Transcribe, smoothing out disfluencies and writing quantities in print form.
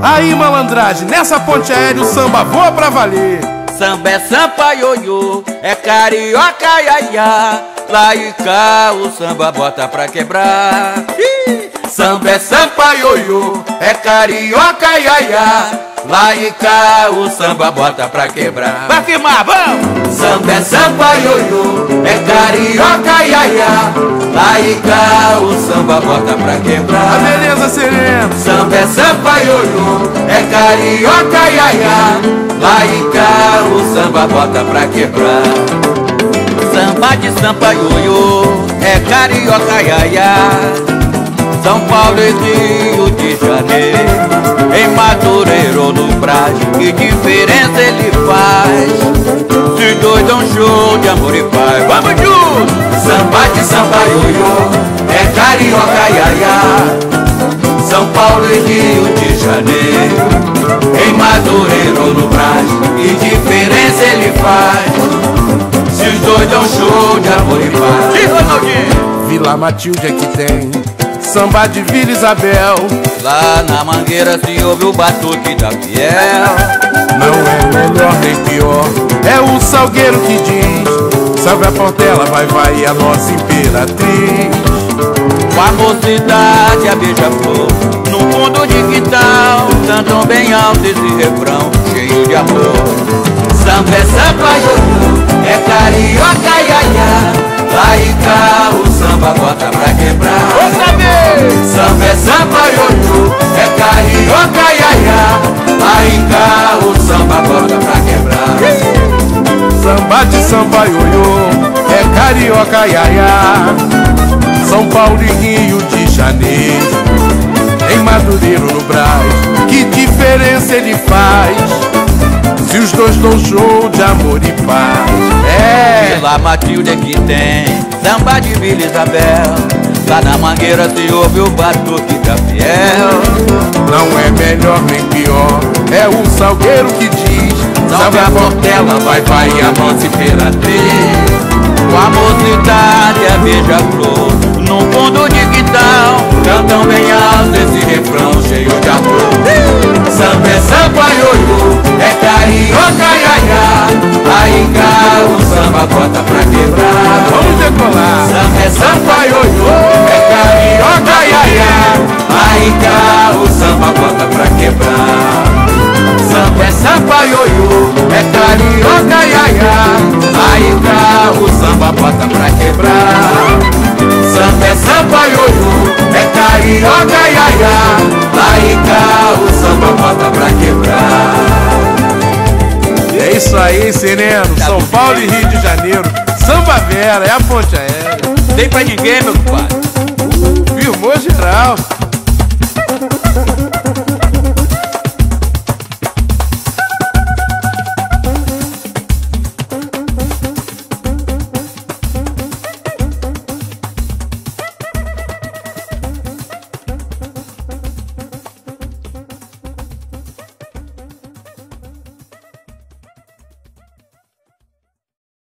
Aí malandragem, nessa ponte aérea o samba voa pra valer. Samba é sampa ioiô, é carioca iaiá. Lá e cá o samba bota pra quebrar. Samba é sampa ioiô, é carioca iaiá. Lá e cá o samba bota pra quebrar. Vai queimar, vamos! Samba é sampa ioiô, é carioca iaiá. Lá e cá o samba bota pra A quebrar. beleza serena. Samba é sampa ioiô, é carioca iaiá. Lá e cá o samba bota pra quebrar. Samba de sampa ioiô, é carioca iaiá. São Paulo e Rio de Janeiro, em Madureira ou no Brás, que diferença ele faz? Se dois dão show de amor e paz. Vamos juntos! Samba de samba ioiô, é carioca iaiá. São Paulo e Rio de Janeiro, em Madureira ou no Brás, que diferença ele faz? Se os dois dão show de amor e paz. E Ronaldinho? Vila Matilde é que tem samba de Vila Isabel. Lá na Mangueira se ouve o batuque da Fiel. Não é melhor nem pior, é o Salgueiro que diz: salve a Portela, vai, vai, a nossa imperatriz. Com a mocidade, a beija-flor, no fundo de quintal, cantam bem alto esse refrão, cheio de amor. Samba é samba ioiô, é carioca iaiá. Lá e cá o samba bota pra quebrar. Vou saber! Samba é samba ioiô, é carioca iaiá. Lá e cá o samba bota pra quebrar. Samba de samba ioiô, é carioca iaiá. São Paulo e Rio de Janeiro, em Madureira no Brás, que diferença ele faz? Se os dois dão show de amor e paz. É! Vila Matilde é que tem samba de Vila Isabel. Lá na Mangueira se ouve o batuque da Fiel. Não é melhor nem pior, é o Salgueiro que diz: salve a Portela, vai, vai, a nossa imperatriz. Com a mocidade é beija-flor, no fundo de quintal, Cantam bem alto esse refrão cheio de amor. Samba é samba ioiô, é carioca iaiá. Aí cá o samba bota pra quebrar. Vamos decolar. Samba é samba ioiô, é carioca iaiá. Aí cá o samba bota pra quebrar. Samba é samba ioiô, é carioca iaiá. Aí cá o samba bota pra quebrar. Samba é samba ioiô, é carioca iaiá. Aí cá o samba bota pra quebrar. É isso aí, Sereno. São Paulo e Rio de Janeiro. Samba Vera, é a ponte aérea. tem pra ninguém, meu compadre. Firmou geral.